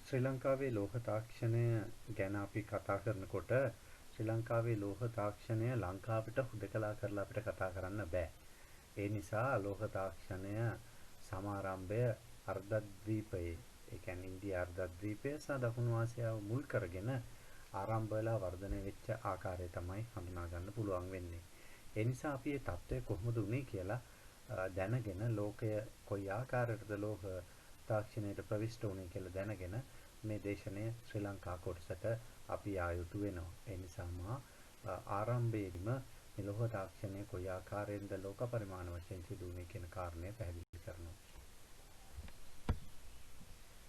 ශ්‍රී ලංකාවේ ලෝහ තාක්ෂණය ගැන අපි කතා කරනකොට ශ්‍රී ලංකාවේ ලෝහ තාක්ෂණය ලංකාවට හුදකලා කරලා අපිට කතා කරන්න බෑ. ඒ නිසා ලෝහ තාක්ෂණය සමාරම්භය අර්ධද්වීපයේ, ඒ කියන්නේ ඉන්දියා අර්ධද්වීපය සහ දකුණු ආසියාව මුල් කරගෙන ආරම්භ වෙලා වර්ධනය වෙච්ච ආකාරය තමයි හඳුනා ගන්න පුළුවන් වෙන්නේ. ඒ නිසා අපි මේ தත්ත්වය කොහොමද උනේ කියලා දැනගෙන ලෝකය කොයි ආකාරයකටද ලෝහ තාක්ෂණයට ප්‍රවිෂ්ඨ වුණේ කියලා දැනගෙන මේ දේශනය ශ්‍රී ලංකා කොටසට අපි ආයුතු වෙනවා. ඒ නිසාම ආරම්භයේදීම මේ ලෝහ තාක්ෂණය කොයි ආකාරයෙන්ද ලෝක පරිමාණ වශයෙන් සිදු වුණේ කියන කාරණය පැහැදිලි කරනවා.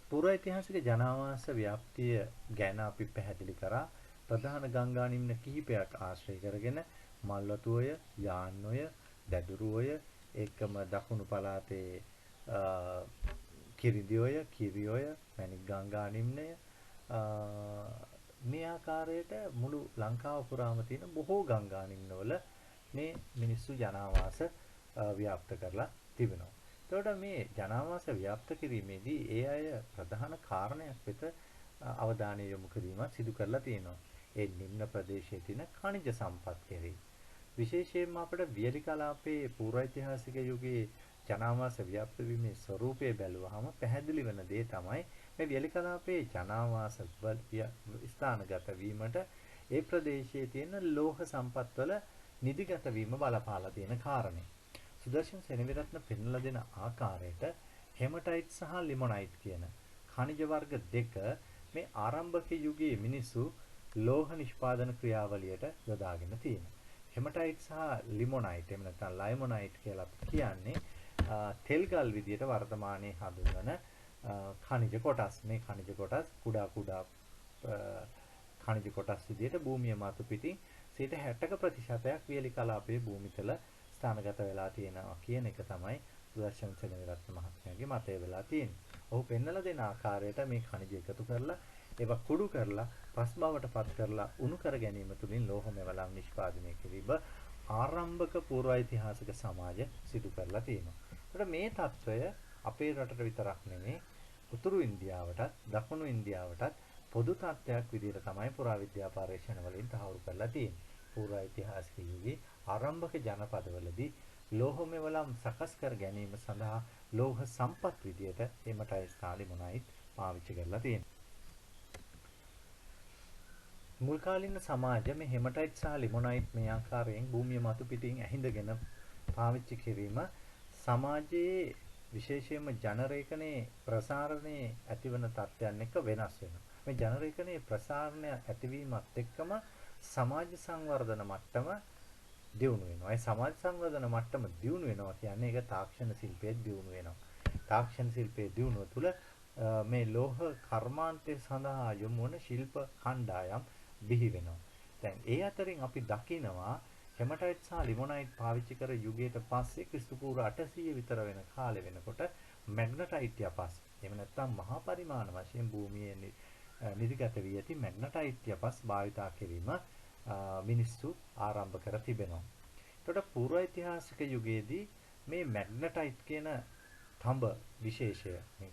පූර්ව ඓතිහාසික ජනාවාස ව්‍යාප්තිය ගැන අපි පැහැදිලි කරා. ප්‍රධාන ගංගා නිම්න කිහිපයක් ආශ්‍රය කරගෙන මල්වතුවය, යාන්නොය, දැදුරුවය, ඒකම දකුණු පළාතේ කිරිදිඔය, කිරිඔය, මැණික් ගංගා නිම්නය මේ ආකාරයට මුළු ලංකාව පුරාම තියෙන බොහෝ ගංගා නිම්නවල මේ මිනිස්සු ජනාවාස ව්‍යාප්ත කරලා තිබෙනවා. එතකොට මේ ජනාවාස ව්‍යාප්ත කිරීමේදී ඒ අය ප්‍රධාන කාරණයක් වෙත අවධානය යොමු කිරීමක් සිදු කරලා තියෙනවා. ඒ නිම්න ප්‍රදේශයේ තියෙන ඛනිජ සම්පත් කෙරෙහි. විශේෂයෙන්ම අපිට වියලි කලාපයේ පූර්ව ඓතිහාසික යුගයේ ජනාවාස ව්‍යාප්ත වීමේ ස්වરૂපය බැලුවහම පැහැදිලි වෙන දේ තමයි මේ වියලි කලාපයේ ජනාවාස ස්ථානගත වීමට ඒ ප්‍රදේශයේ තියෙන ලෝහ සම්පත්වල නිදිගත වීම බලපාලා තියෙන කාරණේ. සුදර්ශන සෙනවිරත්න පෙන්වලා දෙන ආකාරයට හෙමටයිට් සහ ලිමොනයිට් කියන ඛනිජ වර්ග දෙක මේ ආරම්භක යුගයේ මිනිසු ලෝහ නිෂ්පාදන ක්‍රියාවලියට යොදාගෙන තියෙනවා. හෙමටයිට් සහ ලිමොනයිට් එහෙම නැත්නම් ලයිමොනයිට් කියලා අපි කියන්නේ තෙල් ගල් විදියට වර්තමානයේ හඳුන්වන ඛනිජ කොටස්. මේ ඛනිජ කොටස් කුඩා ඛනිජ කොටස් විදියට භූමිය මතු පිටින් 60% වියලි කලාපයේ භූමිතල ස්ථානගත වෙලා තියෙනවා කියන එක තමයි සුදර්ශන සෙනවිරත්න මහත්මයාගේ මතය වෙලා තියෙන්නේ. ඔහු පෙන්වලා දෙන ආකාරයට මේ ඛනිජ එකතු කරලා ඒවා කුඩු කරලා පස් බවට පත් කරලා උණු කර ගැනීම තුළින් ලෝහ මෙවලම් නිෂ්පාදනය කිරීම ආරම්භක පූර්ව ඓතිහාසික සමාජ සිදු කරලා තියෙනවා. ඒකට මේ తত্ত্বය අපේ රටට විතරක් නෙමෙයි උතුරු ඉන්දියාවටත් දකුණු ඉන්දියාවටත් පොදු තත්ත්වයක් විදිහට තමයි පුරාවිද්‍යා පරීක්ෂණ වලින් තහවුරු කරලා තියෙන්නේ. පූර්ව ඓතිහාසික යුගයේ ආරම්භක ජනපදවලදී ලෝහ මෙවලම් සකස් කර ගැනීම සඳහා ලෝහ සම්පත් විදියට හෙමටයිට් සහ ලිමොනයිට් පාවිච්චි කරලා තියෙනවා. මුල් කාලින සමාජ මේ හෙමටයිට් සහ ලිමොනයිට් මේ ආකාරයෙන් භූමිය මතු පිටින් ඇහිඳගෙන පාවිච්චි කිරීම සමාජයේ විශේෂයෙන්ම ජනරේඛනයේ ප්‍රසාරණයේ ඇතිවන තත්ත්වයන් එක්ක වෙනස් වෙනවා. මේ ජනරේඛනයේ ප්‍රසාරණය ඇතිවීමත් එක්කම සමාජ සංවර්ධන මට්ටම දියුණු වෙනවා. ඒ සමාජ සංවර්ධන මට්ටම දියුණු වෙනවා කියන්නේ ඒක තාක්ෂණ ශිල්පයේ දියුණු වෙනවා. තාක්ෂණ ශිල්පයේ දියුණුව තුළ මේ ලෝහ කර්මාන්තය සඳහා යොමු වන ශිල්ප කණ්ඩායම් බිහි වෙනවා. දැන් ඒ අතරින් අපි දකිනවා හෙමටයිට් සහ ලිමොනයිට් පාවිච්චි කර යුගයට පස්සේ ක්‍රිස්තු පූර්ව 800 විතර වෙන කාලෙ වෙනකොට මැග්නටයිට් යපස් එහෙම නැත්නම් මහා පරිමාණ වශයෙන් භූමියේ නිදිගත වී ඇති මැග්නටයිට් යපස් භාවිතා කිරීම මිනිස්සු ආරම්භ කර තිබෙනවා. එතකොට පූර්ව ඓතිහාසික යුගයේදී මේ මැග්නටයිට් කියන තඹ විශේෂය මේ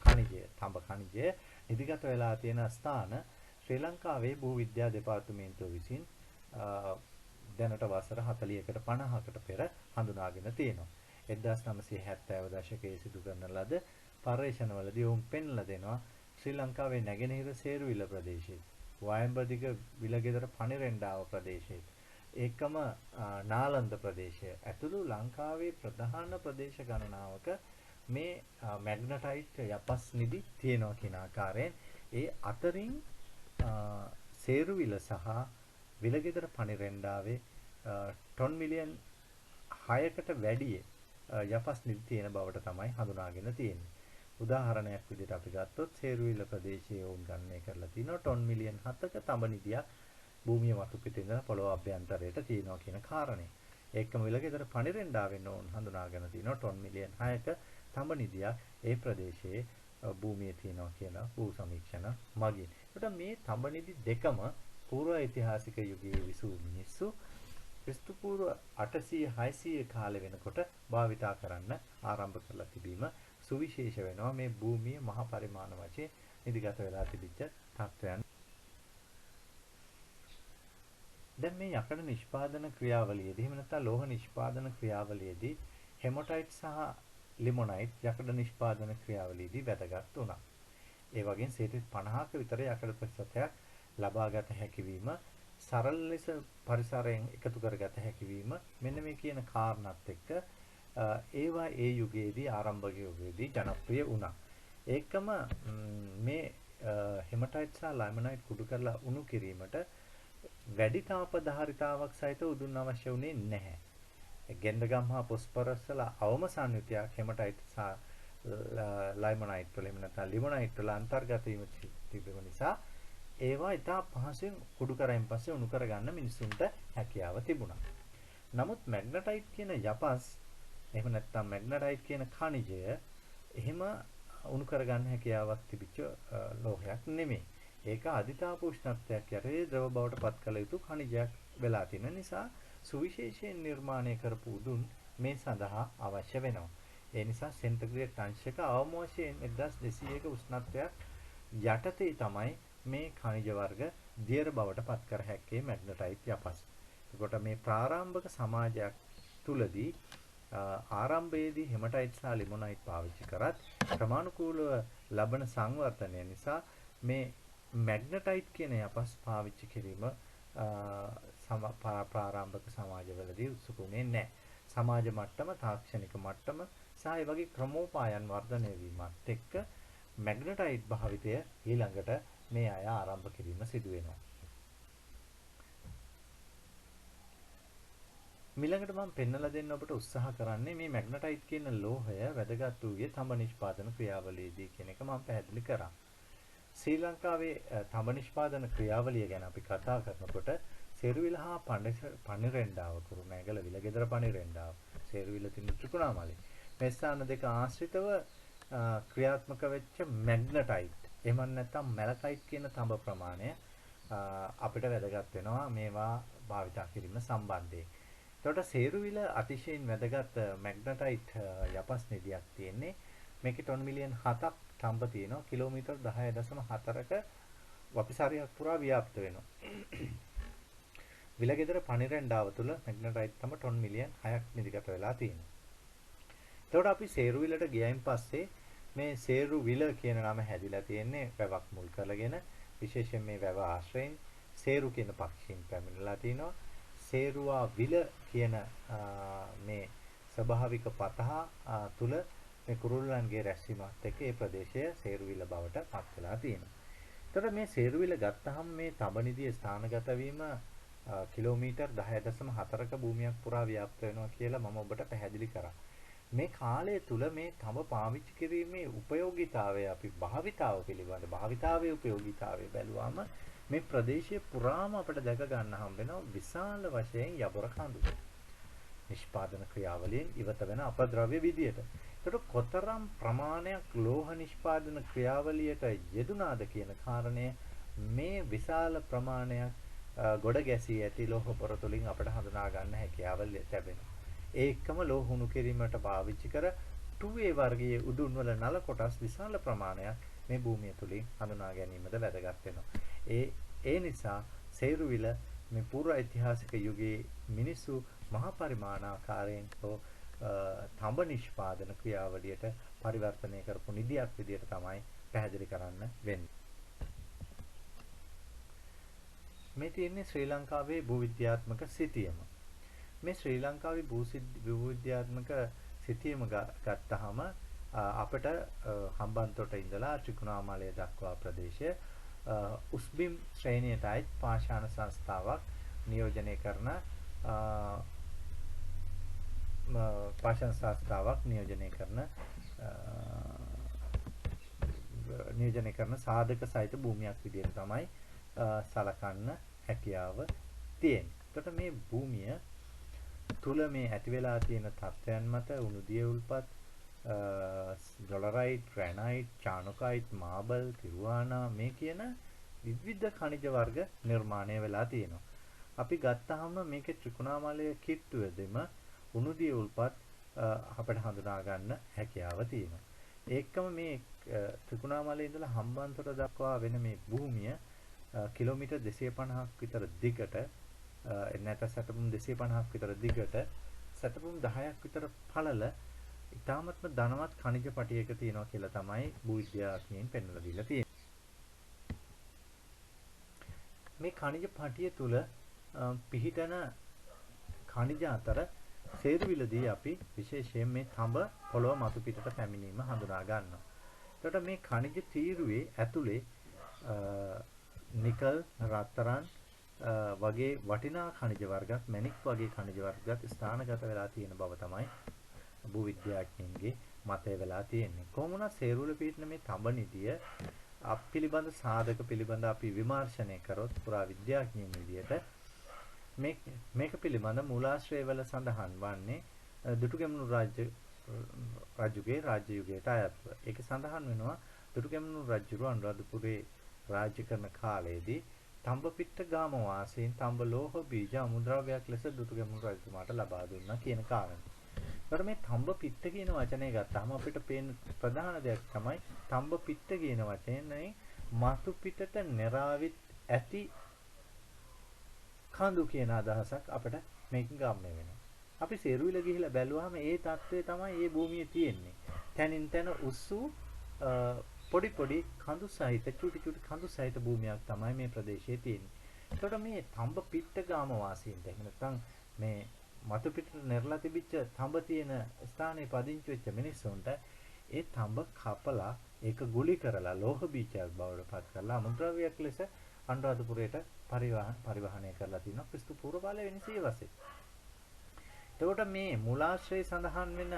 ඛනිජය තඹ ඛනිජය නිදිගත වෙලා තියෙන ස්ථාන ශ්‍රී ලංකාවේ භූවිද්‍යා දෙපාර්තමේන්තුව විසින් දැනට වසර 40කට 50කට පෙර හඳුනාගෙන තියෙනවා. 1970 දශකයේ සිදු කරන ලද පර්යේෂණවලදී ඔවුන් පෙන්ලා දෙනවා ශ්‍රී ලංකාවේ නැගෙනහිර සේරුවිල ප්‍රදේශයේ වයඹදිග විලගෙදර පනිරෙන්ඩාව ප්‍රදේශයේ ඒකම නාලන්ද ප්‍රදේශය ඇතුළු ලංකාවේ ප්‍රධාන ප්‍රදේශ ගණනාවක මේ මැග්නටයිට් යපස් නිදි තියෙනවා කියන ආකාරයෙන් ඒ අතරින් සේරුවිල සහ විලගෙදර පනිරෙන්ඩාවේ ටොන් මිලියන් 6කට වැඩි යපස් නිදි තියෙන බවට තමයි හඳුනාගෙන තියෙන්නේ. උදාහරණයක් විදිහට අපි ගත්තොත් සේරුවිල ප්‍රදේශයේ වුන් ගණනය කරලා තිනවා ටොන් මිලියන් 7ක තඹ නිදියක් භූමිය මතු පිටින් ඉඳලා පොළොව අභ්‍යන්තරයට තියෙනවා කියන කාරණේ. ඒකම විලගෙදර පනිරෙන්ඩාවෙන් වුන් හඳුනාගෙන තිනවා ටොන් මිලියන් 6ක තඹ නිදියක් ඒ ප්‍රදේශයේ භූමියේ තියෙනවා කියලා භූ සමීක්ෂණ මගින්. ඒකට මේ තඹ නිදි දෙකම පූර්ව ඓතිහාසික යුගයේ විසූ මිනිස්සු ක්‍රිස්තු පූර්ව 800 600 කාලෙ වෙනකොට භාවිතා කරන්න ආරම්භ කරලා තිබීම සුවිශේෂ වෙනවා මේ භූමියේ මහා පරිමාණ වශයෙන් නිදිගත වෙලා තිබිච්ච තත්ත්වයන්. දැන් මේ යකඩ නිෂ්පාදන ක්‍රියාවලියේදී එහෙම නැත්නම් ලෝහ නිෂ්පාදන ක්‍රියාවලියේදී හෙමටයිට් සහ ලිමොනයිට් යකඩ නිෂ්පාදන ක්‍රියාවලියේදී වැදගත් වුණා. ඒ වගේම 50ක විතර යකඩ ප්‍රතිශතයක් ලබාගත හැකිවීම සරල ලෙස පරිසරයෙන් එකතු කරගත හැකිවීම මෙන්න මේ කියන කාරණාත් එක්ක ඒවා ඒ යුගයේදී ආරම්භක යුගයේදී ජනප්‍රිය වුණා. ඒකම මේ හෙමටයිට් සහ ලයිමනයිට් කුඩු කරලා උණු කිරීමට වැඩි තාප ධාරිතාවක් සහිත උදුන් අවශ්‍ය වුණේ නැහැ. ගෙන්දගම් හා පොස්පරස් වල අවම සංයුතියක් හෙමටයිට් සහ ලයිමනයිට් වල එහෙම නැත්නම් ලිමොනයිට් වල අන්තර්ගත වීම තිබෙන නිසා ඒවා ඉතා පහසුවෙන් කුඩු කරයින් පස්සේ උණු කරගන්න මිනිසුන්ට හැකියාව තිබුණා. නමුත් මැග්නටයිට් කියන යපස් එහෙම නැත්නම් මැග්නටයිට් කියන ඛනිජය එහෙම උණු කරගන්න හැකියාවක් තිබිච්ච ලෝහයක් නෙමෙයි. ඒක අධිතාප උෂ්ණත්වයක් යටතේ ද්‍රව බවට පත් කළ යුතු ඛනිජයක් වෙලා තියෙන නිසා සුවිශේෂයෙන් නිර්මාණය කරපු උදුන් මේ සඳහා අවශ්‍ය වෙනවා. ඒ නිසා සෙන්ටිග්‍රේඩ් අංශක අවම වශයෙන් 1200ක උෂ්ණත්වයක් යටතේ තමයි මේ ඛනිජ වර්ග දියර බවට පත් කර හැක්කේ මැග්නටයිට් යපස්. එතකොට මේ ප්‍රාරම්භක සමාජයක් තුලදී ආරම්භයේදී හෙමටයිට් සහ ලිමොනයිට් පාවිච්චි කරත් ක්‍රමානුකූලව ලබන සංවර්ධනය නිසා මේ මැග්නටයිට් කියන යපස් පාවිච්චි කිරීම ප්‍රාරම්භක සමාජවලදී උත්සුකුනේ නැහැ. සමාජ මට්ටම, තාක්ෂණික මට්ටම සහ ඒ වගේ ක්‍රමෝපායන් වර්ධනය වීමත් එක්ක මැග්නටයිට් භාවිතය ඊළඟට මේ අය ආරම්භ කිරීම සිදු වෙනවා. ඊළඟට මම පෙන්වලා දෙන්න ඔබට උත්සාහ කරන්නේ මේ මැග්නටයිට් කියන ලෝහය වැදගත් වූයේ තඹ නිෂ්පාදන ක්‍රියාවලියේදී කියන එක මම පැහැදිලි කරා. ශ්‍රී ලංකාවේ තඹ නිෂ්පාදන ක්‍රියාවලිය ගැන අපි කතා කරනකොට සේරුවිල හා පණිරෙන්ඩාව කුරුණෑගල විලගෙදර පණිරෙන්ඩාව සේරුවිල තිබුණු ත්‍රිකුණාමලයි මේ ස්ථාන දෙක ආශ්‍රිතව ක්‍රියාත්මක වෙච්ච මැග්නටයිට් එහෙම නැත්නම් මැලකයිට් කියන තඹ ප්‍රමාණය අපිට වැදගත් වෙනවා මේවා භාවිතා කිරීම සම්බන්ධයෙන්. එතකොට සේරුවිල අතිශයින් වැදගත් මැග්නටයිට් යපස් නිධියක් තියෙන්නේ. මේකේ ටොන් මිලියන් 7ක් තඹ තියෙනවා. කිලෝමීටර් 10.4ක වපිසාරියක් පුරා ව්‍යාප්ත වෙනවා. විලගෙදර පණිරෙන්ඩාව තුල මැග්නටයිට් තඹ ටොන් මිලියන් 6ක් නිදිගත වෙලා තියෙනවා. එතකොට අපි සේරුවිලට ගියයින් පස්සේ මේ සේරුවිල කියන නම හැදිලා තියෙන්නේ වැවක් මුල් කරගෙන. විශේෂයෙන් මේ වැව ආශ්‍රයෙන් සේරු කියන පක්ෂීන් පැමිණලා තිනවා. සේරුවා විල කියන මේ ස්වභාවික පතහ තුල මේ කුරුල්ලන්ගේ රැස්වීමත් එක්ක මේ ප්‍රදේශය සේරුවිල බවට පත් වෙලා තියෙනවා. එතකොට මේ සේරුවිල ගත්තහම මේ තඹනිදියේ ස්ථානගත වීම කිලෝමීටර් 10.4ක භූමියක් පුරා ව්‍යාප්ත වෙනවා කියලා මම ඔබට පැහැදිලි කරා. මේ කාලය තුල මේ තඹ පාවිච්චි කිරීමේ උපයෝගීතාවය අපි භාවිතාව පිළිබඳ භාවිතාවේ උපයෝගීතාවය බැලුවාම මේ ප්‍රදේශයේ පුරාම අපිට දැක ගන්න හම්බ වෙනවා විශාල වශයෙන් යබොර කඳු. නිෂ්පාදන ක්‍රියාවලියෙන් ඉවත වෙන අපද්‍රව්‍ය විදියට. ඒකට කොතරම් ප්‍රමාණයක් ලෝහ නිෂ්පාදන ක්‍රියාවලියට යෙදුනාද කියන කාරණය මේ විශාල ප්‍රමාණයක් ගොඩ ගැසී ඇති ලෝහ පොර තුලින් අපිට හඳුනා ගන්න හැකියාව ලැබෙනවා. ඒකම ලෝහ උණු කිරීමට පාවිච්චි කර 2A වර්ගයේ උදුන් වල නල කොටස් විශාල ප්‍රමාණයක් මේ භූමිය තුලින් හඳුනා ගැනීමද වැදගත් වෙනවා. ඒ නිසා සේරුවිල මේ පූර්ව ඓතිහාසික යුගයේ මිනිසු මහා පරිමාණාකාරයෙන් තඹ නිෂ්පාදන ක්‍රියාවලියට පරිවර්තනය කරපු නිදියක් විදියට තමයි පැහැදිලි කරන්න වෙන්නේ. මේ තියෙන්නේ ශ්‍රී ලංකාවේ භූවිද්‍යාත්මක සිතියම. මේ ශ්‍රී ලංකාවේ භූවිද්‍යාත්මක සිතියම ගත්තාම අපිට හම්බන්තොට ඉඳලා ත්‍රිකුණාමලය දක්වා ප්‍රදේශය උස්බිම් ශ්‍රේණියට අයිත් පාෂාණ සංස්ථාවක් නියෝජනය කරන සාධක සහිත භූමියක් විදිහට තමයි සලකන්න හැකියාව තියෙන්නේ. එතකොට මේ භූමිය තුල මේ ඇති වෙලා තියෙන තත්ත්වයන් මත උණු දිය උල්පත් ඩොලරයිට්, ග්‍රැනයිට්, චානුකයිට්, මාබල්, තිරුවානා මේ කියන විවිධ ඛනිජ වර්ග නිර්මාණය වෙලා තියෙනවා. අපි ගත්තාම මේකේ ත්‍රිකුණාමලය කිට්ටුවේදීම උණු දිය උල්පත් අපිට හඳුනා ගන්න හැකියාව තියෙනවා. ඒකම මේ ත්‍රිකුණාමලයේ ඉඳලා හම්බන්තොට දක්වා වෙන මේ භූමිය කිලෝමීටර් 250ක් විතර දිගට නැත්නම් සැතපුම් 250ක් විතර දිගට සැතපුම් 10ක් විතර පළල ඉතාමත්ම ධනවත් ඛනිජ පටියක තියෙනවා කියලා තමයි භූවිද්‍යාඥයින් පෙන්වලා දීලා තියෙන්නේ. මේ ඛනිජ පටිය තුල පිහිටන ඛනිජ අතර සේරුවිලදී අපි විශේෂයෙන් මේ තඹ පොළොව මතු පිටට පැමිණීම හඳුනා ගන්නවා. එතකොට මේ ඛනිජ තීරුවේ ඇතුලේ නිකල්, රත්තරන් වගේ වටිනා ඛනිජ වර්ගත්, මැණික් වගේ ඛනිජ වර්ගත් ස්ථානගත වෙලා තියෙන බව තමයි භූවිද්‍යාඥයින්ගේ මතය වෙලා තියෙන්නේ. කොහොම වුණත් සේරුවල පිහිටන මේ තඹ නිදිය පිළිබඳ සාධක පිළිබඳ අපි විමර්ශනය කරොත් පුරා විද්‍යාඥයින් විදියට මේක පිළිබඳ මූලාශ්‍රයවල සඳහන් වන්නේ දුටුගැමුණු රජුගේ රාජ්‍ය යුගයට අයත්ව. ඒක සඳහන් වෙනවා දුටුගැමුණු රජු අනුරාධපුරේ රාජ්‍ය කරන කාලයේදී තඹපිට්ට ගාම වාසීන් තඹ ලෝහ බීජ අමුද්‍රව්‍යයක් ලෙස දුටුගැමුණු රජතුමාට ලබා දුන්නා කියන කාරණය. ඒකට මේ තඹපිට්ට කියන වචනේ ගත්තාම අපිට පේන ප්‍රධාන දෙයක් තමයි තඹපිට්ට කියන වචනේ මතු පිටට නිරාවිත් ඇති කඳු කියන අදහසක් අපිට මේකෙන් ගම්ම වෙනවා. අපි සේරුවිල ගිහිලා බැලුවාම ඒ தත්ත්වය තමයි මේ භූමියේ තියෙන්නේ. තනින් තන උස්සු පොඩි පොඩි කඳු සහිත චුටි චුටි කඳු සහිත භූමියක් තමයි මේ ප්‍රදේශයේ තියෙන්නේ. ඒකට මේ තඹ පිට්ට ගාම වාසීන්ට එහෙම නැත්නම් මේ මතු පිටට නිරලා තිබිච්ච තඹ තියෙන ස්ථානයේ පදිංචි වෙච්ච මිනිස්සුන්ට ඒ තඹ කපලා ඒක ගුලි කරලා ලෝහ බීජයක් බවට පත් කරලා අමුද්‍රව්‍යයක් ලෙස අනුරාධපුරයට පරිවහනය කරලා තිනවා ක්‍රිස්තු පූර්ව පළවෙනි සියවසේ. එතකොට මේ මූලාශ්‍රයේ සඳහන් වෙන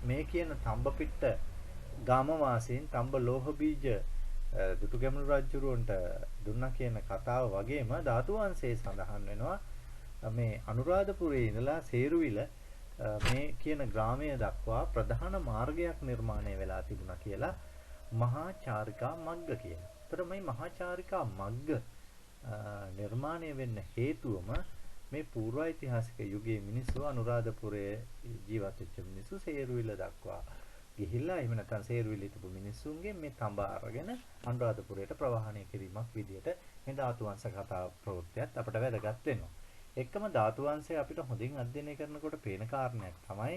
මේ කියන තඹපිට්ට ගාම වාසීන් තඹ ලෝහ බීජ දුටුගැමුණු රජුරවන්ට දුන්නා කියන කතාව වගේම ධාතු වංශයේ සඳහන් වෙනවා මේ අනුරාධපුරයේ ඉඳලා සේරුවිල මේ කියන ග්‍රාමය දක්වා ප්‍රධාන මාර්ගයක් නිර්මාණය වෙලා තිබුණා කියලා මහා චාරිකා මග්ග කියලා. ඒතර මේ මහා චාරිකා මග්ග නිර්මාණය වෙන්න හේතුවම මේ පූර්වයිතිහාසික යුගයේ මිනිස්සු අනුරාධපුරයේ ජීවත් වෙච්ච මිනිස්සු සේරුවිල දක්වා ගිහිල්ලා එහෙම නැත්නම් සේරුවිලේ තිබු මිනිස්සුන්ගේ මේ තඹ අරගෙන අනුරාධපුරයට ප්‍රවාහනය කිරීමක් විදියට මේ ධාතු වංශ කතා ප්‍රවෘත්තියත් අපිට වැදගත් වෙනවා. එක්කම ධාතු වංශය අපිට හොඳින් අධ්‍යයනය කරනකොට පේන කාරණයක් තමයි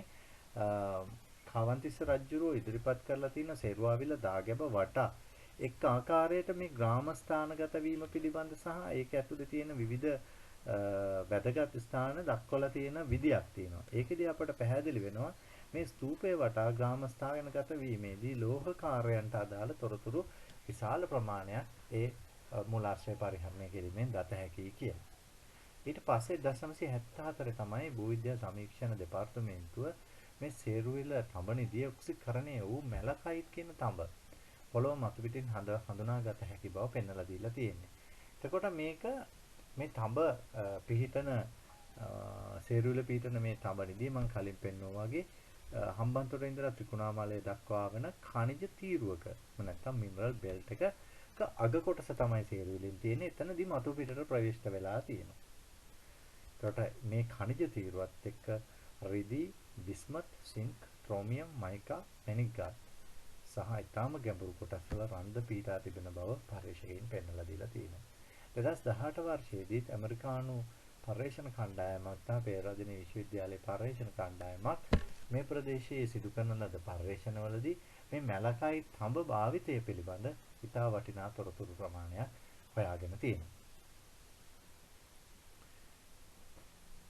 කාවන්තිස්ස රජුරෝ ඉදිරිපත් කරලා තියෙන සේරුවාවිල දාගැබ වටා එක් ආකාරයට මේ ග්‍රාම ස්ථානගත වීම පිළිබඳ සහ ඒක ඇතුලේ තියෙන විවිධ වැදගත් ස්ථාන දක්වලා තියෙන විදියක් තියෙනවා. ඒකෙදී අපට පැහැදිලි වෙනවා මේ ස්තූපයේ වටා ග්‍රාම ස්ථානගත වීමේදී ලෝහ කාර්යයන්ට අදාළ තොරතුරු විශාල ප්‍රමාණයක් ඒ මූලාශ්‍රය පරිහරණය කිරීමෙන් දත හැකියි කියලා. ඊට පස්සේ 1974 තමයි භූවිද්‍යා සමීක්ෂණ දෙපාර්තමේන්තුව මේ සේරුවිල තඹ නිදිය ඔක්සිකරණය වූ මැලකයිට් කියන තඹ පොළොව මතු පිටින් හඳුනාගත හැකි බව පෙන්වලා දීලා තියෙන්නේ. එතකොට මේක මේ තඹ පිහිටන සේරුවිල පිහිටන මේ තඹ නිදිය මම කලින් පෙන්වුවා වගේ හම්බන්තොට ඉඳලා ත්‍රිකුණාමලය දක්වා වෙන ඛනිජ තීරුවක නැත්නම් මිනරල් බෙල්ට් එකක අග කොටස තමයි සේරුවිලෙන් තියෙන්නේ. එතනදී මතු පිටට ප්‍රවිෂ්ඨ වෙලා තියෙනවා. එතකොට මේ ඛනිජ තීරුවත් එක්ක රිදී, බිස්මත්, සින්ක්, ක්‍රෝමියම්, මයිකා, මැණික් සහ ඊටාම ගැඹුරු කොටස් වල රන්ද පීඩා තිබෙන බව පරීක්ෂකයන් පෙන්වලා දීලා තියෙනවා. 2018 වර්ෂයේදී ඇමරිකානු පර්යේෂණ කණ්ඩායමක් සහ පේරාදෙණිය විශ්වවිද්‍යාලයේ පර්යේෂණ කණ්ඩායමක් මේ ප්‍රදේශයේ සිදු කරන ලද පර්යේෂණවලදී මේ මැලකයිට් තඹ භාවිතය පිළිබඳ ඉතා වටිනා තොරතුරු ප්‍රමාණයක් හොයාගෙන තියෙනවා.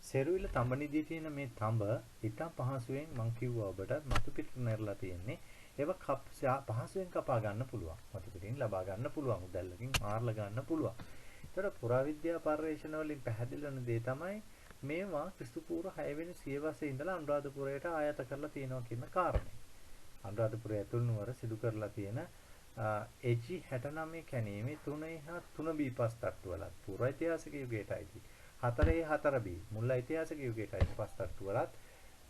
සේරුවිල තඹ නිදියේ තියෙන මේ තඹ ඉතා පහසුවෙන් මං කිව්වා ඔබට මතු පිට නැරලා තියෙන්නේ. ඒක පහසුවෙන් කපා ගන්න පුළුවන්. මතු පිටින් ලබා ගන්න පුළුවන්. උදැල්ලකින් මාර්ලා ගන්න පුළුවන්. ඒතර පුරාවිද්‍යා පර්යේෂණ වලින් පැහැදිලි වෙන දේ තමයි මේවා ක්‍රිස්තු පූර්ව 6 වෙනි සියවසේ ඉඳලා අනුරාධපුරයට ආයත කරලා තියෙනවා කියන කාරණය. අනුරාධපුරය ඇතුළු නුවර සිදු කරලා තියෙන එජි 69 කැණීමේ 3A3B5 තට්ටුවලත් පූර්ව ඓතිහාසික යුගයටයි 4A4B මුල් ඓතිහාසික යුගයටයි 5 තට්ටුවලත්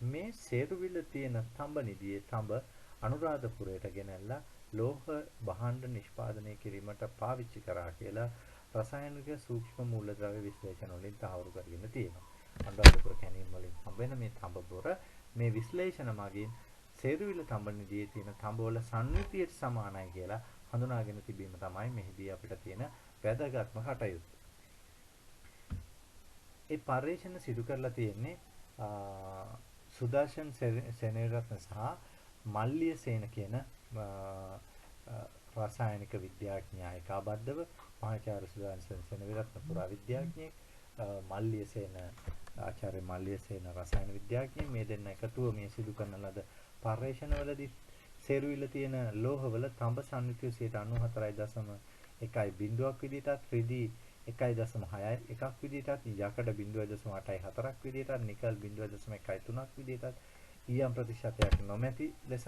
මේ සේරුවිල තියෙන තඹ නිදියේ තඹ අනුරාධපුරයට ගෙනල්ලා ලෝහ භාණ්ඩ නිෂ්පාදනය කිරීමට පාවිච්චි කරා කියලා රසායනික සූක්ෂම මූලද්‍රව්‍ය විශ්ලේෂණ වලින් තහවුරු කරගෙන තියෙනවා. අනුරාධපුර කැණීම් වලින් හම්බෙන මේ තඹ බොර මේ විශ්ලේෂණ මගින් සේරුවිල තඹනිදියේ තියෙන තඹවල සංයුතියට සමානයි කියලා හඳුනාගෙන තිබීම තමයි මෙහිදී අපිට තියෙන වැදගත්ම කටයුත්ත. ඒ පර්යේෂණ සිදු කරලා තියෙන්නේ සුදර්ශන් සෙනෙවිරත්න සහ මල්ලිය සේන කියන රසායනික විද්‍යාඥයායිකාබද්ධව මහාචාර්ය සුදර්ශන් සෙනෙවිරත්න පුරාවිද්‍යාඥයෙක්, මල්ලිය සේන ආචාර්ය මල්ලිය සේන රසායන විද්‍යාඥයෙක්, මේ දෙන්න එකතුව මේ සිදු කරන ලද පර්යේෂණවලදී සේරුවිල තියෙන ලෝහවල තඹ සංයුතිය 94.1 බිඳුවක් විදිහටත්, රිදී 1.6 එකක් විදිහටත්, යකඩ 0.84ක් විදිහටත්, නිකල් 0.13ක් විදිහටත්, ඊයම් ප්‍රතිශතයක් නොමැති ලෙස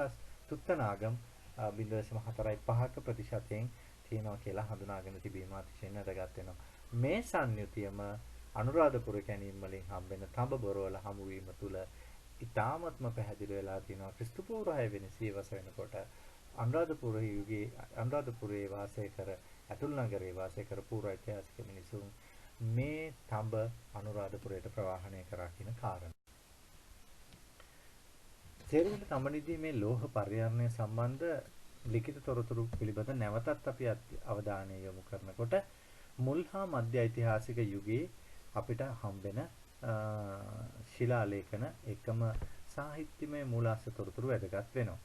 තුත්තනාගම් 0.45ක ප්‍රතිශතයෙන් තියෙනවා කියලා හඳුනාගෙන තිබීම අතිශයින් වැදගත් වෙනවා. මේ සංයුතියම අනුරාධපුර කැණීම් වලින් හම්බෙන තඹ බොරවල හමු වීම තුල ඉතාමත්ම පැහැදිලි වෙලා තිනවා. ක්‍රිස්තු පූර්ව 6 වෙනි සියවස වෙනකොට අනුරාධපුර යුගයේ අනුරාධපුරයේ වාසය කර ඇතුළු නගරයේ වාසය කර පූර්ව ඓතිහාසික මිනිසුන් මේ තඹ අනුරාධපුරයට ප්‍රවාහනය කරා කියන කාරණා. සේරුවිල තඹනිදී මේ ලෝහ පරිහරණය සම්බන්ධ ලිඛිත තොරතුරු පිළිබඳ නැවතත් අපි අවධානය යොමු කරනකොට මුල් හා මධ්‍ය ඓතිහාසික යුගයේ අපිට හම්බෙන ශිලාලේඛන එකම සාහිත්‍යමය මූලාශ්‍ර තොරතුරු වැදගත් වෙනවා.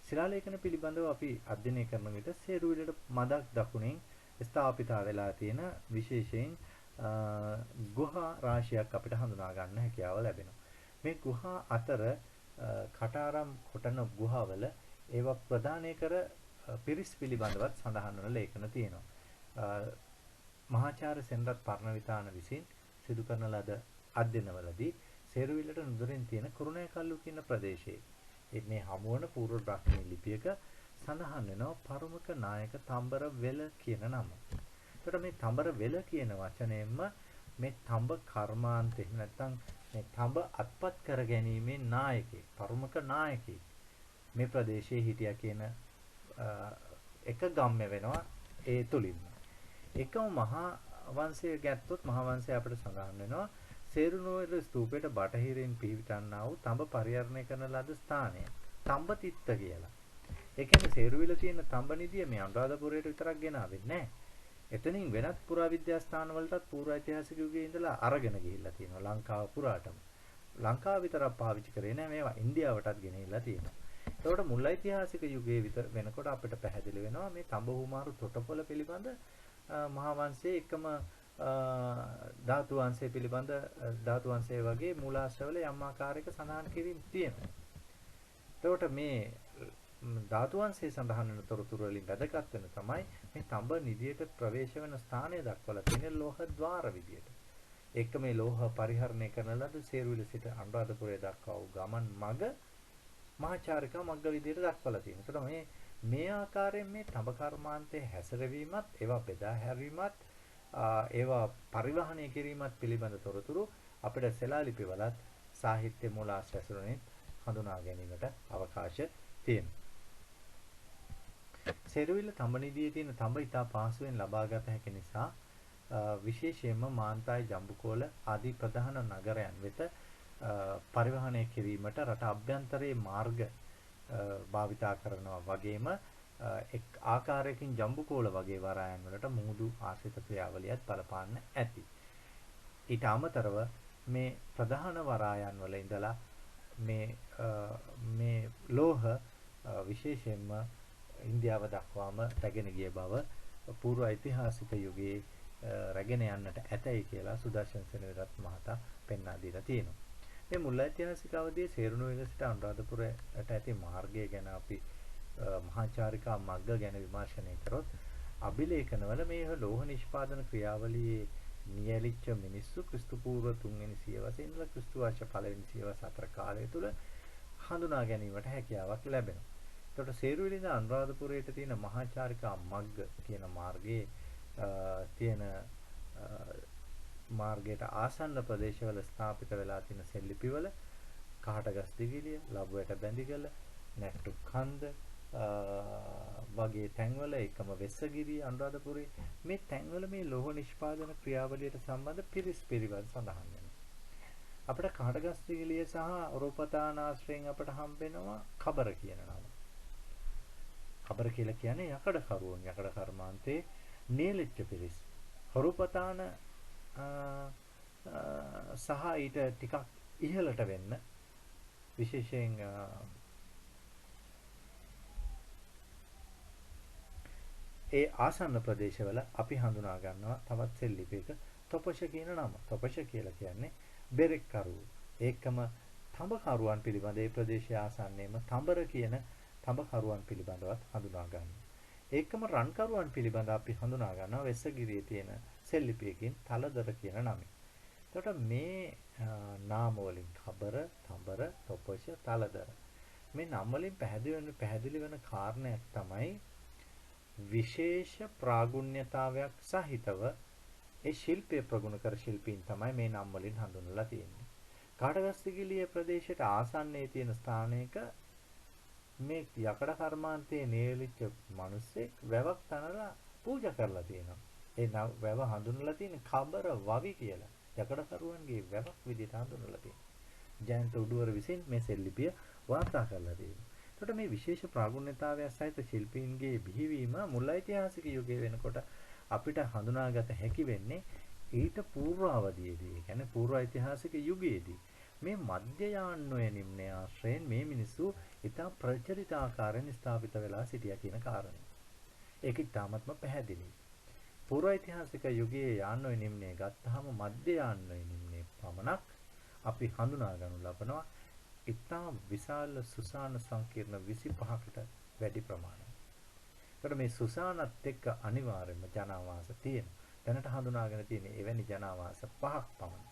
ශිලාලේඛන පිළිබඳව අපි අධ්‍යයනය කරන විට සේරුවිලට මදක් දකුණෙන් ස්ථාපිත වෙලා තියෙන විශේෂයෙන් ගුහා රාශියක් අපිට හඳුනා ගන්න හැකියාව ලැබෙනවා. මේ ගුහා අතර කටාරම් කොටන ගුහාවල ඒවා ප්‍රදානය කර පිරිස් පිළිබඳවත් සඳහන් වන ලේඛන තියෙනවා. මහාචාර්ය සෙන්රත් පර්ණවිතාන විසින් සිදු කරන ලද අධ්‍යයනවලදී සේරුවිලට නුදුරින් තියෙන කුරුණෑකල්ලු කියන ප්‍රදේශයේ මේ හමුවන පූර්ව බ්‍රාහ්මී ලිපියක සඳහන් වෙනවා පරමක නායක තඹර වෙල කියන නම. එතකොට මේ තඹර වෙල කියන වචනයෙන්ම මේ තඹ කර්මාන්ත එහෙම නැත්නම් මේ තඹ අත්පත් කර ගැනීමේ නායකයෙක්, පරමක නායකයෙක් මේ ප්‍රදේශයේ හිටියා කියන එක ගම්ම වෙනවා ඒ තුලින්ම. එකම මහා වංශය ගැත්තොත් මහා වංශය අපිට සඳහන් වෙනවා සේරුනුවර ස්තූපයට බටහිරින් පිහිටන්නා වූ තඹ පරිහරණය කරන ලද ස්ථානය තඹතිත්ත කියලා. ඒ කියන්නේ සේරුවිල තියෙන තඹනිදිය මේ අනුරාධපුරයට විතරක් ගෙනාවෙන්නේ නැහැ. එතනින් වෙනත් පුරාවිද්‍යා ස්ථාන වලටත් පූර්ව ඓතිහාසික යුගයේ ඉඳලා අරගෙන ගිහිල්ලා තියෙනවා ලංකාව පුරාටම. ලංකාව විතරක් පාවිච්චි කරේ නැහැ, මේවා ඉන්දියාවටත් ගෙනහිල්ලා තියෙනවා. ඒකට මුල් ඓතිහාසික යුගයේ විතර වෙනකොට අපිට පැහැදිලි වෙනවා මේ තඹ හුමාරු තොටපොළ පිළිබඳ මහා වංශයේ එකම ධාතු වංශය පිළිබඳ ධාතු වංශය වගේ මූලාශ්‍රවල යම් ආකාරයක සඳහන් කිරීම තියෙනවා. එතකොට මේ ධාතු වංශයේ සඳහන් වෙන තොරතුරු වලින් වැදගත් වෙන තමයි මේ තඹ නිදියට ප්‍රවේශ වෙන ස්ථානය දක්වලා තියෙන ලෝහ ద్వාර විදියට. ඒක මේ ලෝහ පරිහරණය කරන ලද සේරුවිල සිට අනුරාධපුරය දක්වා වූ ගමන් මඟ මහාචාරිකා මග්ග විදියට දක්වලා තියෙනවා. එතකොට මේ ආකාරයෙන් මේ තඹ කර්මාන්තයේ හැසිරවීමත්, ඒවා බෙදා හැරීමත්, ඒවා පරිවහනය කිරීමත් පිළිබඳ තොරතුරු අපිට සෙලා ලිපිවලත් සාහිත්‍ය මූලාශ්‍ර ඇසුරෙන් හඳුනා ගැනීමට අවකාශ තියෙනවා. සේරුවිල තඹනිදියේ තියෙන තඹ ඉතා පහසුවෙන් ලබාගත හැකි නිසා විශේෂයෙන්ම මාන්තායි ජම්බුකෝල ආදී ප්‍රධාන නගරයන් වෙත පරිවහනය කිරීමට රට අභ්‍යන්තරයේ මාර්ග භාවිතා කරනවා වගේම එක් ආකාරයකින් ජම්බුකෝල වගේ වරායන් වලට මුහුදු ආශ්‍රිත ක්‍රියාවලියත් බලපාන්න ඇති. ඊට අමතරව මේ ප්‍රධාන වරායන් වල ඉඳලා මේ ලෝහ විශේෂයෙන්ම ඉන්දියාව දක්වාම රැගෙන ගිය බව පූර්ව ඓතිහාසික යුගයේ රැගෙන යන්නට ඇතැයි කියලා සුදර්ශන් සෙනෙවිරත් මහතා පෙන්වා දීලා තියෙනවා. මේ මුල් ඓතිහාසික අවධියේ සේරුණුවේල සිට අනුරාධපුරයට ඇති මාර්ගය ගැන අපි මහාචාරිකා මග්ග ගැන විමර්ශනය කරොත් අභිලේඛනවල මේ ලෝහ නිෂ්පාදන ක්‍රියාවලියේ නියැලිච්ච මිනිස්සු ක්‍රිස්තු පූර්ව 3 වෙනි සියවසේ ඉඳලා ක්‍රිස්තු වර්ෂ 5 වෙනි සියවස අතර කාලය තුල හඳුනා ගැනීමට හැකියාවක් ලැබෙනවා. එතකොට සේරුවිල ඉඳන් අනුරාධපුරයට තියෙන මහාචාරිකා මග්ග කියන මාර්ගයේ තියෙන මාර්ගයට ආසන්න ප්‍රදේශවල ස්ථාපිත වෙලා තියෙන සෙල්ලිපිවල කහටගස් දිවිලිය, ලබුවට බැඳිගල, නැට්ටු කන්ද වගේ තැන්වල එකම වෙස්සගිරිය අනුරාධපුරේ මේ තැන්වල මේ ලෝහ නිෂ්පාදන ක්‍රියාවලියට සම්බන්ධ පිරිස් පිරිවල් සඳහන් වෙනවා. අපිට කාඩගස්තිගලිය සහ රූපතාන ආශ්‍රයෙන් අපිට හම්බෙනවා කබර කියන නම. කබර කියලා කියන්නේ යකඩ කරුවන් යකඩ කර්මාන්තේ නියලිච්ච පිරිස්. රූපතාන සහ ඊට ටිකක් ඉහළට වෙන්න විශේෂයෙන් ඒ ආසන්න ප්‍රදේශවල අපි හඳුනා ගන්නවා තවත් සෙල් ලිපියක තොපෂ කියන නම. තොපෂ කියලා කියන්නේ බෙරෙක් කරුවෝ. ඒකම තඹ කරුවන් පිළිබඳ ඒ ප්‍රදේශයේ ආසන්නයේම තඹර කියන තඹ කරුවන් පිළිබඳවත් හඳුනා ගන්නවා. ඒකම රන් කරුවන් පිළිබඳ අපි හඳුනා ගන්නවා වෙස්සගිරියේ තියෙන සෙල් ලිපියකින් තලදර කියන නමින්. එතකොට මේ නාම වලින් කබර, තඹර, තොපෂ, තලදර මේ නම් වලින් පැහැදිලි වෙන කාරණයක් තමයි විශේෂ ප්‍රාගුණ්‍යතාවයක් සහිතව ඒ ශිල්පය ප්‍රගුණ කර ශිල්පීන් තමයි මේ නම් වලින් හඳුන්වලා තියෙන්නේ. කාඩගස්තිගලිය ප්‍රදේශයට ආසන්නයේ තියෙන ස්ථානයක මේ යකඩ කර්මාන්තයේ නියලිච්ච මිනිස්සෙක් වැවක් තනලා පූජා කරලා තියෙනවා. ඒ වැව හඳුන්වලා තියෙන්නේ කබර වවි කියලා. යකඩ කරුවන්ගේ වැවක් විදිහට හඳුන්වලා තියෙනවා. ජයන්ත උඩුවර විසින් මේ සෙල් ලිපිය වාර්තා කරලා තියෙනවා. එතකොට මේ විශේෂ ප්‍රාගුණ්‍යතාවය සහිත ශිල්පීන්ගේ බිහිවීම මුල් ඓතිහාසික යුගයේ වෙනකොට අපිට හඳුනාගත හැකි වෙන්නේ ඊට පූර්ව අවධියේදී. ඒ කියන්නේ පූර්ව ඓතිහාසික යුගයේදී මේ මධ්‍ය යාන්වය නිම්න ආශ්‍රයෙන් මේ මිනිස්සු ඉතා ප්‍රචලිත ආකාරයෙන් ස්ථාපිත වෙලා සිටියා කියන කාරණය. ඒක ඉතාමත්ම පැහැදිලියි. පූර්ව ඓතිහාසික යුගයේ යාන්වය නිම්නය ගත්තාම මධ්‍ය යාන්වය නිම්නයේ පමණක් අපි හඳුනා ගනු ලබනවා ඉතා විශාල සුසාන සංකීර්ණ 25කට වැඩි ප්‍රමාණයක්. ඒකට මේ සුසානත් එක්ක අනිවාර්යයෙන්ම ජනාවාස තියෙනවා. දැනට හඳුනාගෙන තියෙන එවැනි ජනාවාස 5ක් පමණ.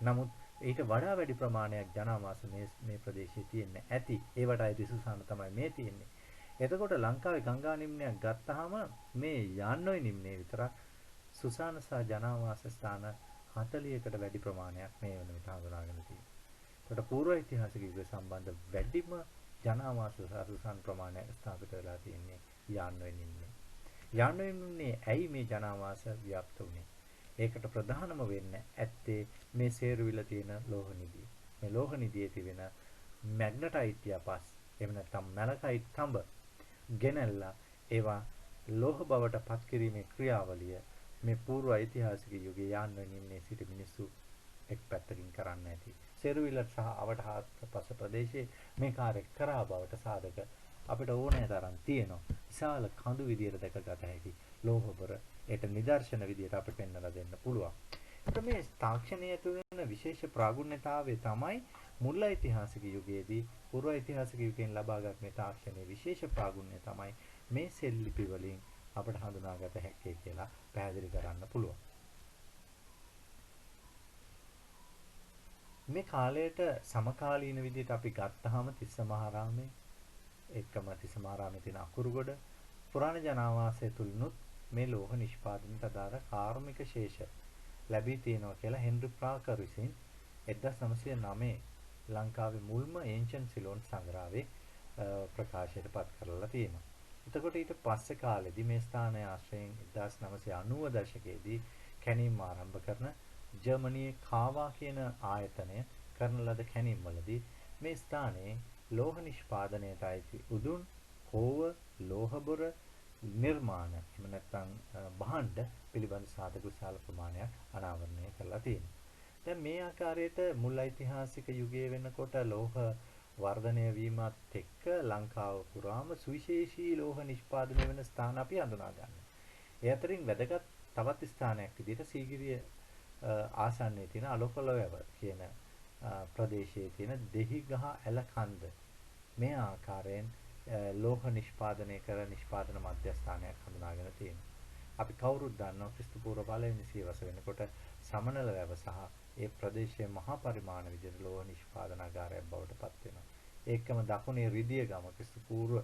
නමුත් ඊට වඩා වැඩි ප්‍රමාණයක් ජනාවාස මේ ප්‍රදේශයේ තියෙන්න ඇති. ඒවට අයිති සුසාන තමයි මේ තියෙන්නේ. එතකොට ලංකාවේ ගංගා නිම්නයක් ගත්තාම මේ යාන්වය නිම්නයේ විතරක් සුසාන සහ ජනාවාස ස්ථාන 40කට වැඩි ප්‍රමාණයක් මේ වෙන විට හඳුනාගෙන තියෙනවා. ඒකට පූර්ව ඓතිහාසික යුග සම්බන්ධ වැඩිම ජනාවාස සහ සුසාන ප්‍රමාණයක් ස්ථාපිත වෙලා තියෙන්නේ යාන්වය නිම්නයේ. යාන්වය නිම්නයේ ඇයි මේ ජනාවාස ව්‍යාප්ත වුනේ? ඒකට ප්‍රධානම වෙන්න ඇත්තේ මේ සේරුවිල තියෙන ලෝහ නිධිය. මේ ලෝහ නිධියේ තිබෙන මැග්නටයිට් යපස් එහෙම නැත්නම් මැලකයිට් තඹ ගෙනල්ලා ඒවා ලෝහ බවට පත් කිරීමේ ක්‍රියාවලිය මේ පූර්ව ඓතිහාසික යුගයේ යාන්වය නිම්නයේ සිට මිනිස්සු එක් පැත්තකින් කරන්න ඇති. සේරුවිල සහ අවටහාත්පස ප්‍රදේශයේ මේ කාර්ය කරා බවට සාධක අපිට ඕනෑ තරම් තියෙනවා. විශාල කඳු විදියට දැකගත හැකි ලෝහබර ඒට නිදර්ශන විදියට අපිට පෙන්වලා දෙන්න පුළුවන්. ඒත් මේ තාක්ෂණයේ තුන විශේෂ ප්‍රාගුණ්‍යතාවය තමයි මුල් ඓතිහාසික යුගයේදී පූර්ව ඓතිහාසික යුගයෙන් ලබාගත් මේ තාක්ෂණයේ විශේෂ ප්‍රාගුණ්‍යය තමයි මේ සෙල් ලිපි වලින් අපිට හඳුනාගත හැකි කියලා පැහැදිලි කරන්න පුළුවන්. මේ කාලයට සමකාලීන විදිහට අපි ගත්තාම තිස්සමහාරාමේ එක්කම තිස්සමහාරාමේ තියෙන අකුරුගොඩ පුරාණ ජනාවාසය තුලිනුත් මේ ලෝහ නිෂ්පාදනයට අදාළ කාර්මික ශේෂ ලැබී තියෙනවා කියලා හෙන්රි ප්‍රාකර් විසින් 1909 ලංකාවේ මුල්ම ඒන්ෂන්ට් සිලෝන් සංග්‍රහයේ ප්‍රකාශයට පත් කරලා තියෙනවා. එතකොට ඊට පස්සේ කාලෙදී මේ ස්ථානය ආශ්‍රයෙන් 1990 දශකයේදී කැණීම් ආරම්භ කරන ජර්මනියේ කාවා කියන ආයතනය කරන ලද කැණීම්වලදී මේ ස්ථානයේ ලෝහ නිෂ්පාදනයට අයිති උදුන්, කෝව, ලෝහබොර නිර්මාණ එහෙම නැත්නම් භාණ්ඩ පිළිබඳ සාධක විශාල ප්‍රමාණයක් අනාවරණය කරලා තියෙනවා. දැන් මේ ආකාරයට මුල් ඓතිහාසික යුගයේ වෙනකොට ලෝහ වර්ධනය වීමත් එක්ක ලංකාව පුරාම සුවිශේෂී ලෝහ නිෂ්පාදනය වෙන ස්ථාන අපි හඳුනා ගන්නවා. ඒ අතරින් වැදගත් තවත් ස්ථානයක් විදිහට සීගිරිය ආසන්නයේ තියෙන අලෝකලොයව කියන ප්‍රදේශයේ තියෙන දෙහිගහ ඇලකන්ද මේ ආකාරයෙන් ලෝහ නිෂ්පාදනය කර නිෂ්පාදන මධ්‍යස්ථානයක් හඳුනාගෙන තියෙනවා. අපි කවුරුත් දන්නවා ක්‍රිස්තු පූර්ව පළවෙනි සියවස වෙනකොට සමනල වැව සහ ඒ ප්‍රදේශයේ මහා පරිමාණ විදිහට ලෝහ නිෂ්පාදනාගාරයක් බවට පත් වෙනවා. ඒකම දකුණේ රිදිය ගම ක්‍රිස්තු පූර්ව